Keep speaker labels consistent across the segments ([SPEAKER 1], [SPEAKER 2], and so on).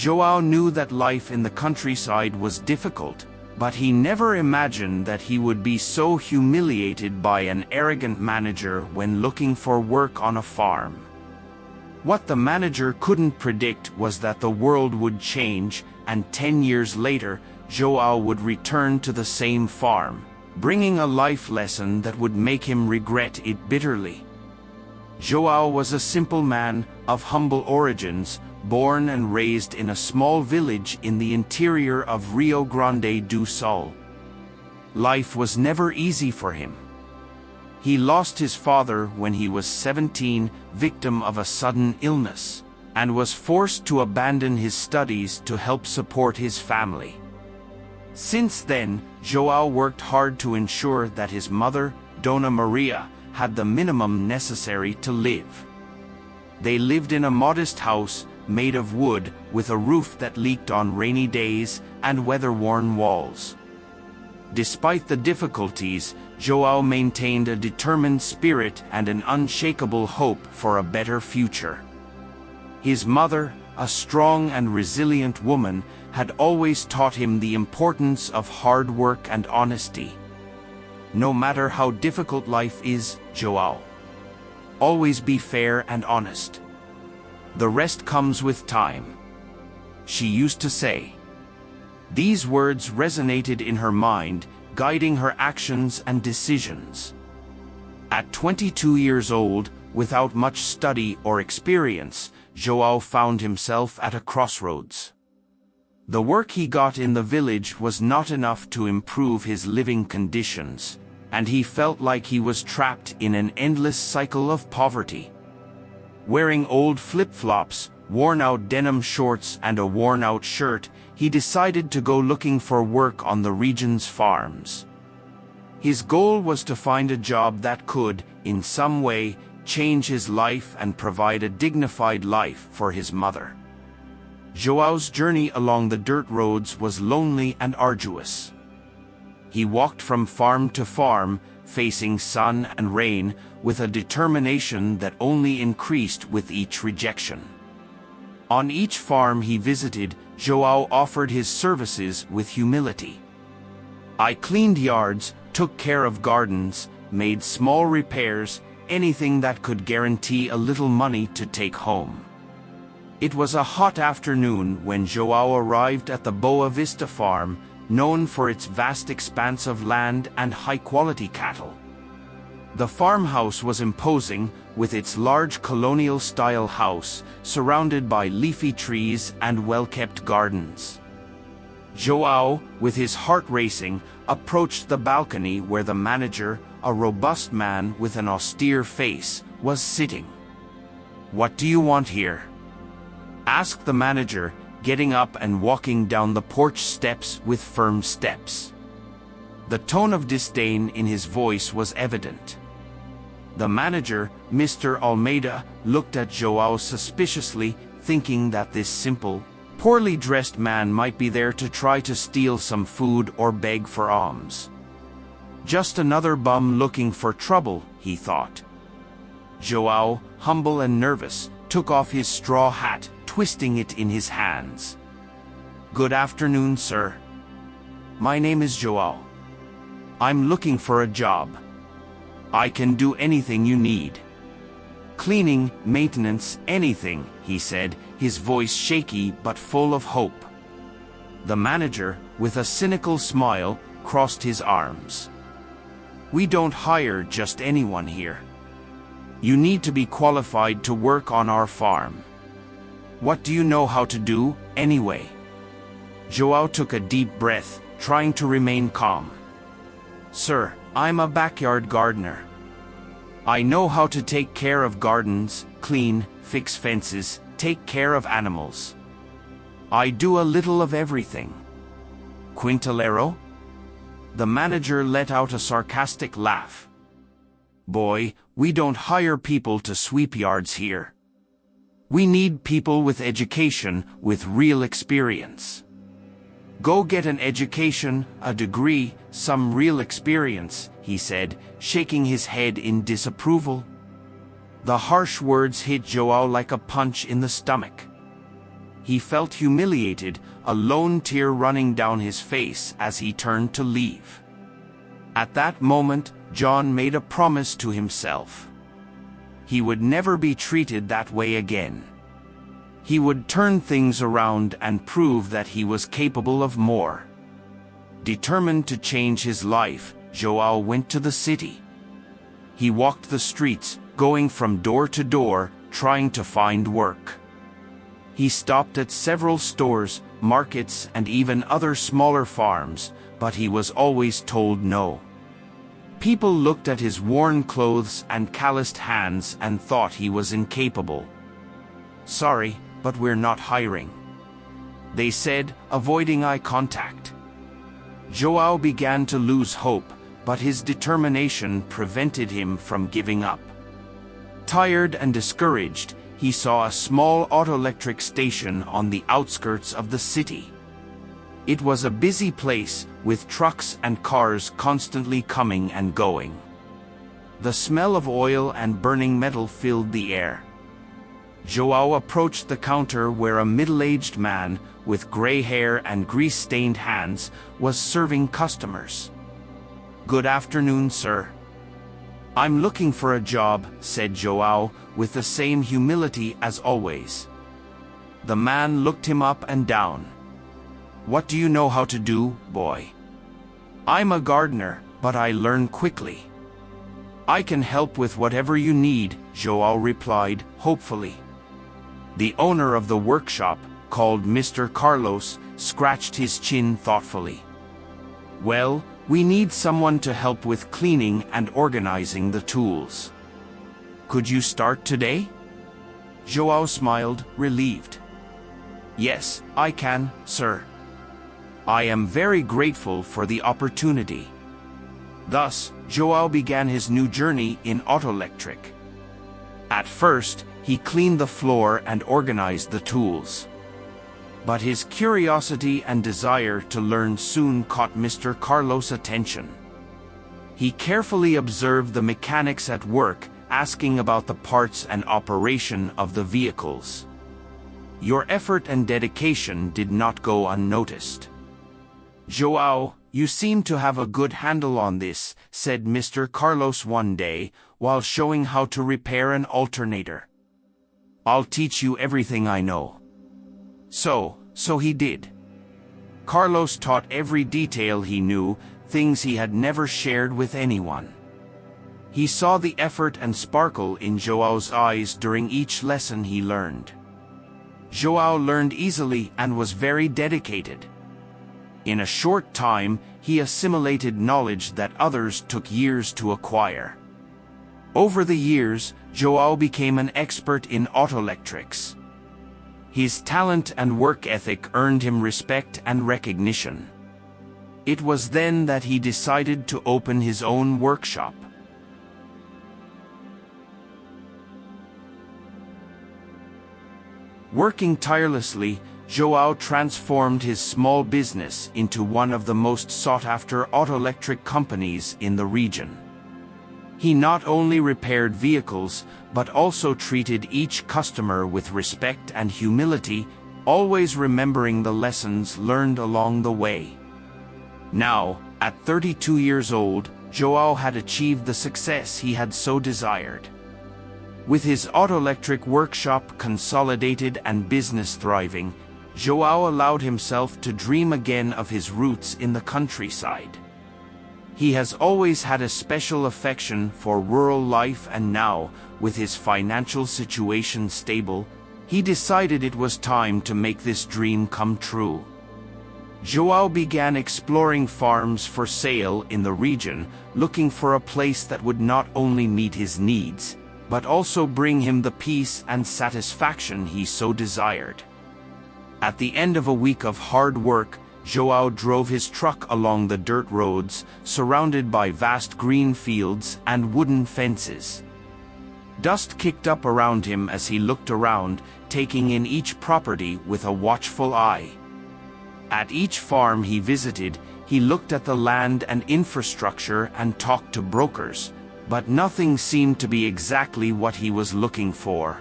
[SPEAKER 1] Joah knew that life in the countryside was difficult, but he never imagined that he would be so humiliated by an arrogant manager when looking for work on a farm. What the manager couldn't predict was that the world would change, and 10 years later, Joah would return to the same farm, bringing a life lesson that would make him regret it bitterly. Joah was a simple man of humble origins, born and raised in a small village in the interior of Rio Grande do Sul. Life was never easy for him. He lost his father when he was 17, victim of a sudden illness, and was forced to abandon his studies to help support his family. Since then, Joah worked hard to ensure that his mother, Dona Maria, had the minimum necessary to live. They lived in a modest house made of wood with a roof that leaked on rainy days and weather-worn walls. Despite the difficulties, Joah maintained a determined spirit and an unshakable hope for a better future. His mother, a strong and resilient woman, had always taught him the importance of hard work and honesty. No matter how difficult life is, Joah, always be fair and honest. The rest comes with time, she used to say. These words resonated in her mind, guiding her actions and decisions. At 22 years old, without much study or experience, Joah found himself at a crossroads. The work he got in the village was not enough to improve his living conditions, and he felt like he was trapped in an endless cycle of poverty. Wearing old flip-flops, worn-out denim shorts and a worn-out shirt, he decided to go looking for work on the region's farms. His goal was to find a job that could, in some way, change his life and provide a dignified life for his mother. Joah's journey along the dirt roads was lonely and arduous. He walked from farm to farm, facing sun and rain, with a determination that only increased with each rejection. On each farm he visited, Joah offered his services with humility. I cleaned yards, took care of gardens, made small repairs, anything that could guarantee a little money to take home. It was a hot afternoon when Joah arrived at the Boa Vista farm, known for its vast expanse of land and high-quality cattle. The farmhouse was imposing, with its large colonial-style house, surrounded by leafy trees and well-kept gardens. Joah, with his heart racing, approached the balcony where the manager, a robust man with an austere face, was sitting. "What do you want here?" asked the manager, getting up and walking down the porch steps with firm steps. The tone of disdain in his voice was evident. The manager, Mr. Almeida, looked at Joah suspiciously, thinking that this simple, poorly dressed man might be there to try to steal some food or beg for alms. Just another bum looking for trouble, he thought. Joah, humble and nervous, took off his straw hat, twisting it in his hands. "Good afternoon, sir. My name is Joah. I'm looking for a job. I can do anything you need. Cleaning, maintenance, anything," he said, his voice shaky but full of hope. The manager, with a cynical smile, crossed his arms. "We don't hire just anyone here. You need to be qualified to work on our farm. What do you know how to do, anyway?" Joah took a deep breath, trying to remain calm. "Sir, I'm a backyard gardener. I know how to take care of gardens, clean, fix fences, take care of animals. I do a little of everything." "Quintalero?" The manager let out a sarcastic laugh. "Boy, we don't hire people to sweep yards here. We need people with education, with real experience. Go get an education, a degree, some real experience," he said, shaking his head in disapproval. The harsh words hit Joah like a punch in the stomach. he felt humiliated, a lone tear running down his face as he turned to leave. At that moment, John made a promise to himself. He would never be treated that way again. He would turn things around and prove that he was capable of more. Determined to change his life, Joah went to the city. He walked the streets, going from door to door, trying to find work. He stopped at several stores, markets, and even other smaller farms, but he was always told no. People looked at his worn clothes and calloused hands and thought he was incapable. "Sorry, but we're not hiring," they said, avoiding eye contact. Joah began to lose hope, but his determination prevented him from giving up. Tired and discouraged, he saw a small autoelectric station on the outskirts of the city. It was a busy place, with trucks and cars constantly coming and going. The smell of oil and burning metal filled the air. Joah approached the counter where a middle-aged man, with gray hair and grease-stained hands, was serving customers. "Good afternoon, sir." "I'm looking for a job," said Joah, with the same humility as always. The man looked him up and down. "What do you know how to do, boy?" "I'm a gardener, but I learn quickly." "I can help with whatever you need," Joah replied, hopefully. The owner of the workshop, called Mr. Carlos, scratched his chin thoughtfully. "Well, we need someone to help with cleaning and organizing the tools." "Could you start today?" Joah smiled, relieved. "Yes, I can, sir. I am very grateful for the opportunity." Thus, Joah began his new journey in autoelectric. At first, he cleaned the floor and organized the tools. But his curiosity and desire to learn soon caught Mr. Carlos' attention. He carefully observed the mechanics at work, asking about the parts and operation of the vehicles. "Your effort and dedication did not go unnoticed." "Joah, you seem to have a good handle on this," said Mr. Carlos one day, while showing how to repair an alternator. "I'll teach you everything I know." So he did. Carlos taught every detail he knew, things he had never shared with anyone. He saw the effort and sparkle in Joah's eyes during each lesson he learned. Joah learned easily and was very dedicated. In a short time, he assimilated knowledge that others took years to acquire. Over the years, Joah became an expert in autoelectrics. His talent and work ethic earned him respect and recognition. It was then that he decided to open his own workshop. Working tirelessly, Joah transformed his small business into one of the most sought-after autoelectric companies in the region. He not only repaired vehicles, but also treated each customer with respect and humility, always remembering the lessons learned along the way. Now, at 32 years old, Joah had achieved the success he had so desired. With his autoelectric workshop consolidated and business thriving, Joah allowed himself to dream again of his roots in the countryside. He has always had a special affection for rural life, and now, with his financial situation stable, he decided it was time to make this dream come true. Joah began exploring farms for sale in the region, looking for a place that would not only meet his needs, but also bring him the peace and satisfaction he so desired. At the end of a week of hard work, Joah drove his truck along the dirt roads, surrounded by vast green fields and wooden fences. Dust kicked up around him as he looked around, taking in each property with a watchful eye. At each farm he visited, he looked at the land and infrastructure and talked to brokers, but nothing seemed to be exactly what he was looking for.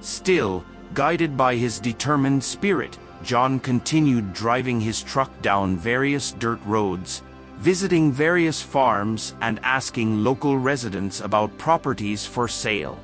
[SPEAKER 1] Still, Guided by his determined spirit, John continued driving his truck down various dirt roads, visiting various farms and asking local residents about properties for sale.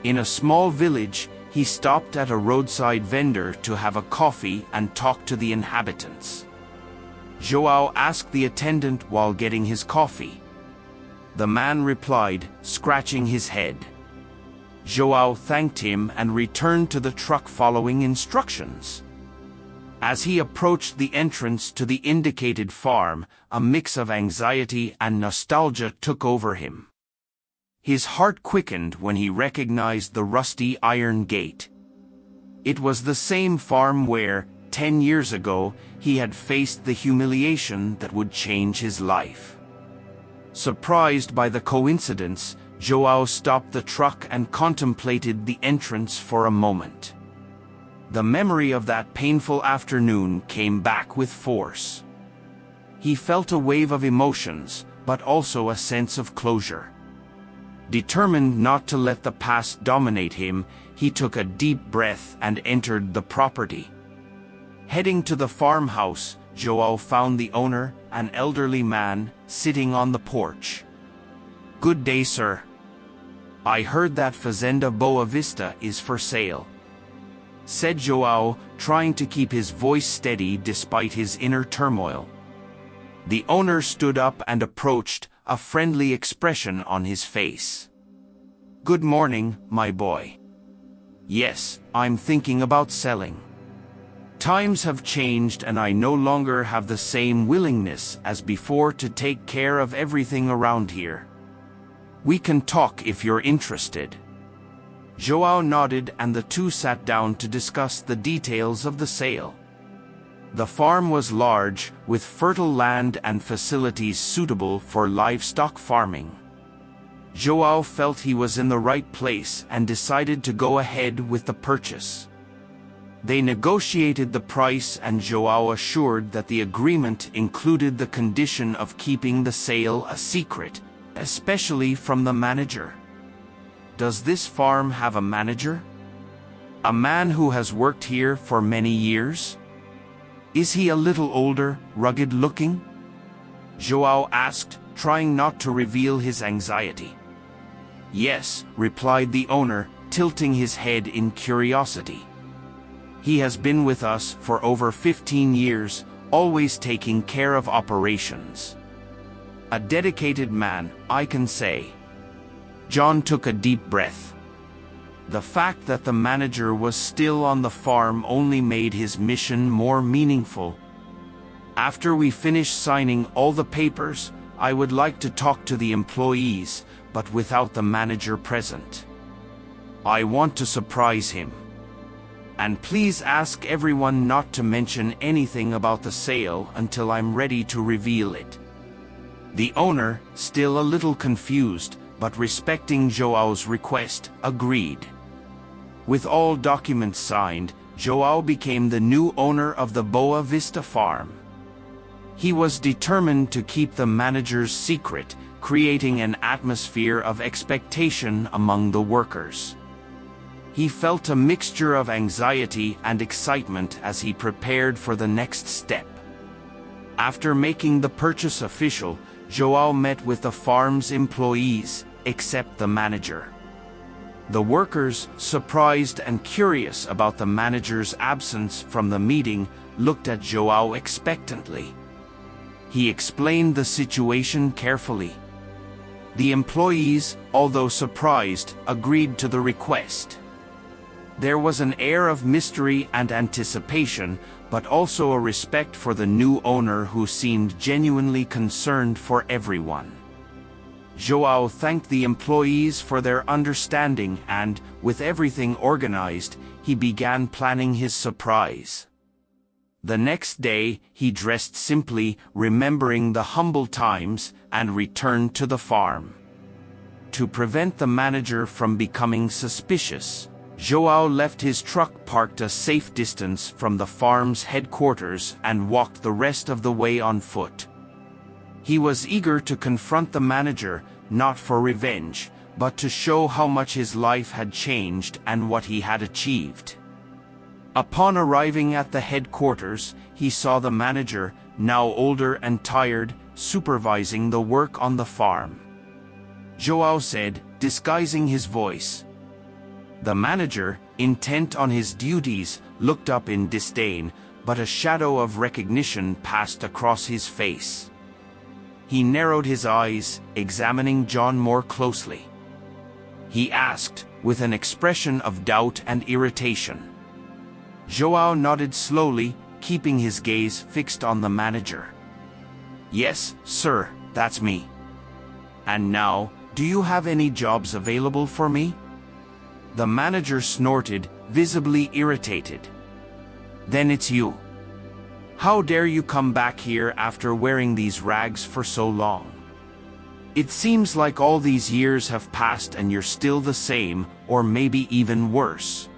[SPEAKER 1] In a small village, he stopped at a roadside vendor to have a coffee and talk to the inhabitants. Joah asked the attendant while getting his coffee. The man replied, scratching his head. Joah thanked him and returned to the truck following instructions. As he approached the entrance to the indicated farm, a mix of anxiety and nostalgia took over him. His heart quickened when he recognized the rusty iron gate. It was the same farm where, 10 years ago, he had faced the humiliation that would change his life. Surprised by the coincidence, Joah stopped the truck and contemplated the entrance for a moment. The memory of that painful afternoon came back with force. He felt a wave of emotions, but also a sense of closure. Determined not to let the past dominate him, he took a deep breath and entered the property. Heading to the farmhouse, Joah found the owner, an elderly man, sitting on the porch. "Good day, sir. I heard that Fazenda Boa Vista is for sale," said Joah, trying to keep his voice steady despite his inner turmoil. The owner stood up and approached, a friendly expression on his face. "Good morning, my boy. Yes, I'm thinking about selling. Times have changed and I no longer have the same willingness as before to take care of everything around here. We can talk if you're interested." Joah nodded and the two sat down to discuss the details of the sale. The farm was large, with fertile land and facilities suitable for livestock farming. Joah felt he was in the right place and decided to go ahead with the purchase. They negotiated the price and Joah assured that the agreement included the condition of keeping the sale a secret, especially from the manager. "Does this farm have a manager? A man who has worked here for many years? Is he a little older, rugged-looking?" Joah asked, trying not to reveal his anxiety. "Yes," replied the owner, tilting his head in curiosity. "He has been with us for over 15 years, always taking care of operations. A dedicated man, I can say." John took a deep breath. The fact that the manager was still on the farm only made his mission more meaningful. "After we finish signing all the papers, I would like to talk to the employees, but without the manager present. I want to surprise him. And please ask everyone not to mention anything about the sale until I'm ready to reveal it." The owner, still a little confused, but respecting Joah's request, agreed. With all documents signed, Joah became the new owner of the Boa Vista farm. He was determined to keep the manager's secret, creating an atmosphere of expectation among the workers. He felt a mixture of anxiety and excitement as he prepared for the next step. After making the purchase official, Joah met with the farm's employees, except the manager. The workers, surprised and curious about the manager's absence from the meeting, looked at Joah expectantly. He explained the situation carefully. The employees, although surprised, agreed to the request. There was an air of mystery and anticipation, but also a respect for the new owner who seemed genuinely concerned for everyone. Joah thanked the employees for their understanding and, with everything organized, he began planning his surprise. The next day, he dressed simply, remembering the humble times, and returned to the farm. To prevent the manager from becoming suspicious, Joah left his truck parked a safe distance from the farm's headquarters and walked the rest of the way on foot. He was eager to confront the manager, not for revenge, but to show how much his life had changed and what he had achieved. Upon arriving at the headquarters, he saw the manager, now older and tired, supervising the work on the farm. Joah said, disguising his voice. The manager, intent on his duties, looked up in disdain, but a shadow of recognition passed across his face. He narrowed his eyes, examining John more closely. He asked, with an expression of doubt and irritation. Joah nodded slowly, keeping his gaze fixed on the manager. Yes, sir, that's me. And now, do you have any jobs available for me? The manager snorted, visibly irritated. Then it's you. How dare you come back here after wearing these rags for so long? It seems like all these years have passed and you're still the same, or maybe even worse.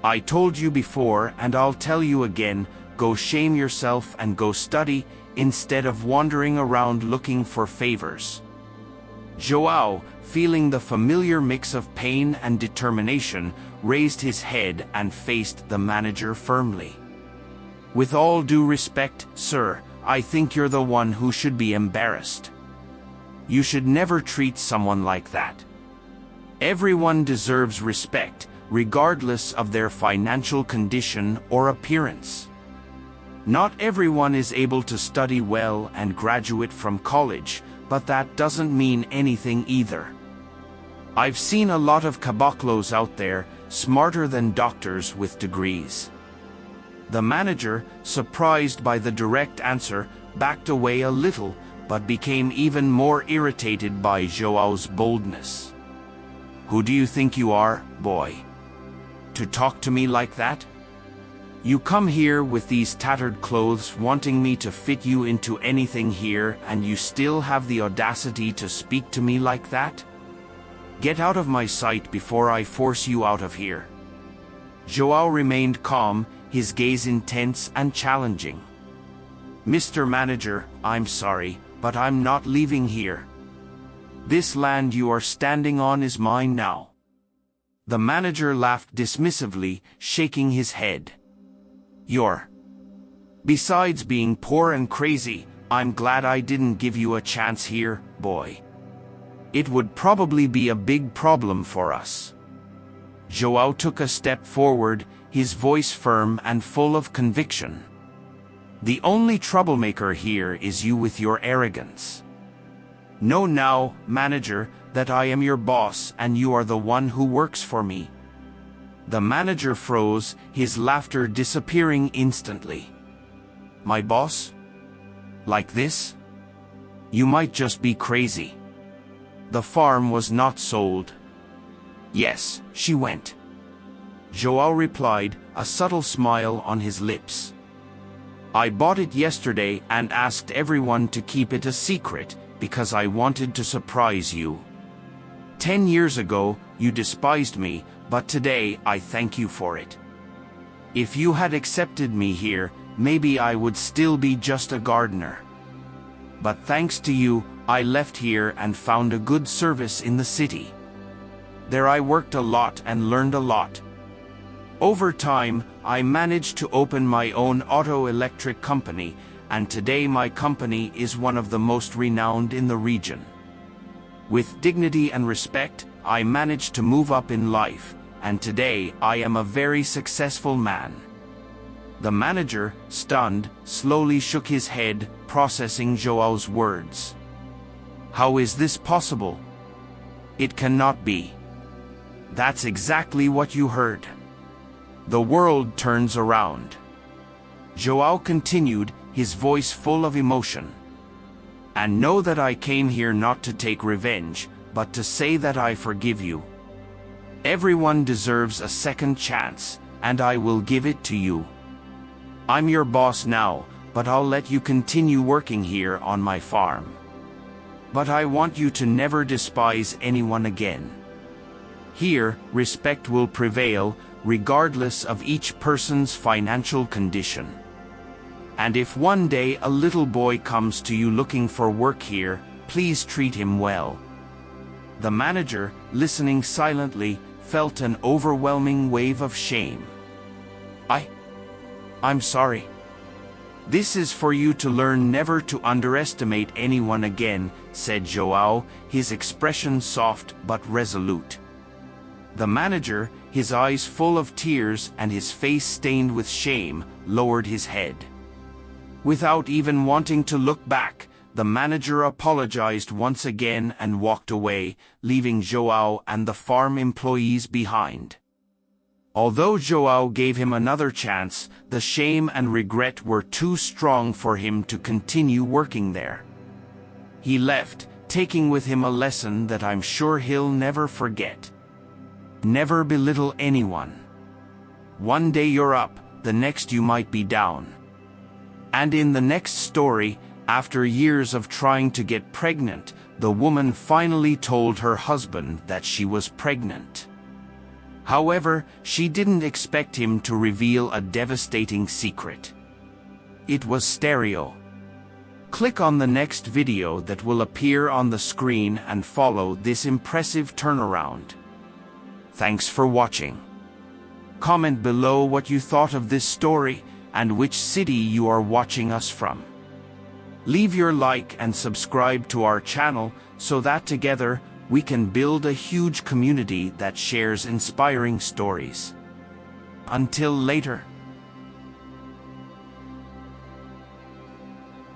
[SPEAKER 1] I told you before, and I'll tell you again, go shame yourself and go study, instead of wandering around looking for favors. Joah, feeling the familiar mix of pain and determination, raised his head and faced the manager firmly. With all due respect, sir, I think you're the one who should be embarrassed. You should never treat someone like that. Everyone deserves respect, regardless of their financial condition or appearance. Not everyone is able to study well and graduate from college, but that doesn't mean anything either. I've seen a lot of caboclos out there, smarter than doctors with degrees. The manager, surprised by the direct answer, backed away a little, but became even more irritated by Joah's boldness. Who do you think you are, boy? To talk to me like that? You come here with these tattered clothes wanting me to fit you into anything here, and you still have the audacity to speak to me like that? Get out of my sight before I force you out of here. Joah remained calm, his gaze intense and challenging. Mr. Manager, I'm sorry, but I'm not leaving here. This land you are standing on is mine now. The manager laughed dismissively, shaking his head. Besides being poor and crazy, I'm glad I didn't give you a chance here, boy. It would probably be a big problem for us. Joah took a step forward, his voice firm and full of conviction. The only troublemaker here is you with your arrogance. Know now, manager, that I am your boss and you are the one who works for me. The manager froze, his laughter disappearing instantly. My boss? Like this? You might just be crazy. The farm was not sold. Yes, she went. Joah replied, a subtle smile on his lips. I bought it yesterday and asked everyone to keep it a secret because I wanted to surprise you. 10 years ago, you despised me, but today I thank you for it. If you had accepted me here, maybe I would still be just a gardener. But thanks to you, I left here and found a good service in the city. There I worked a lot and learned a lot. Over time, I managed to open my own auto-electric company, and today my company is one of the most renowned in the region. With dignity and respect, I managed to move up in life, and today I am a very successful man. The manager, stunned, slowly shook his head, processing Joah's words. How is this possible? It cannot be. That's exactly what you heard. The world turns around. Joah continued, his voice full of emotion. And know that I came here not to take revenge, but to say that I forgive you. Everyone deserves a second chance, and I will give it to you. I'm your boss now, but I'll let you continue working here on my farm. But I want you to never despise anyone again. Here, respect will prevail, regardless of each person's financial condition. And if one day a little boy comes to you looking for work here, please treat him well. The manager, listening silently, felt an overwhelming wave of shame. I'm sorry. This is for you to learn never to underestimate anyone again, said Joao, his expression soft but resolute. The manager, his eyes full of tears and his face stained with shame, lowered his head. Without even wanting to look back, the manager apologized once again and walked away, leaving Joao and the farm employees behind. Although Joao gave him another chance, the shame and regret were too strong for him to continue working there. He left, taking with him a lesson that I'm sure he'll never forget. Never belittle anyone. One day you're up, the next you might be down. And in the next story, after years of trying to get pregnant, the woman finally told her husband that she was pregnant. However, she didn't expect him to reveal a devastating secret. It was stereo. Click on the next video that will appear on the screen and follow this impressive turnaround. Thanks for watching. Comment below what you thought of this story and which city you are watching us from. Leave your like and subscribe to our channel so that together we can build a huge community that shares inspiring stories. Until later.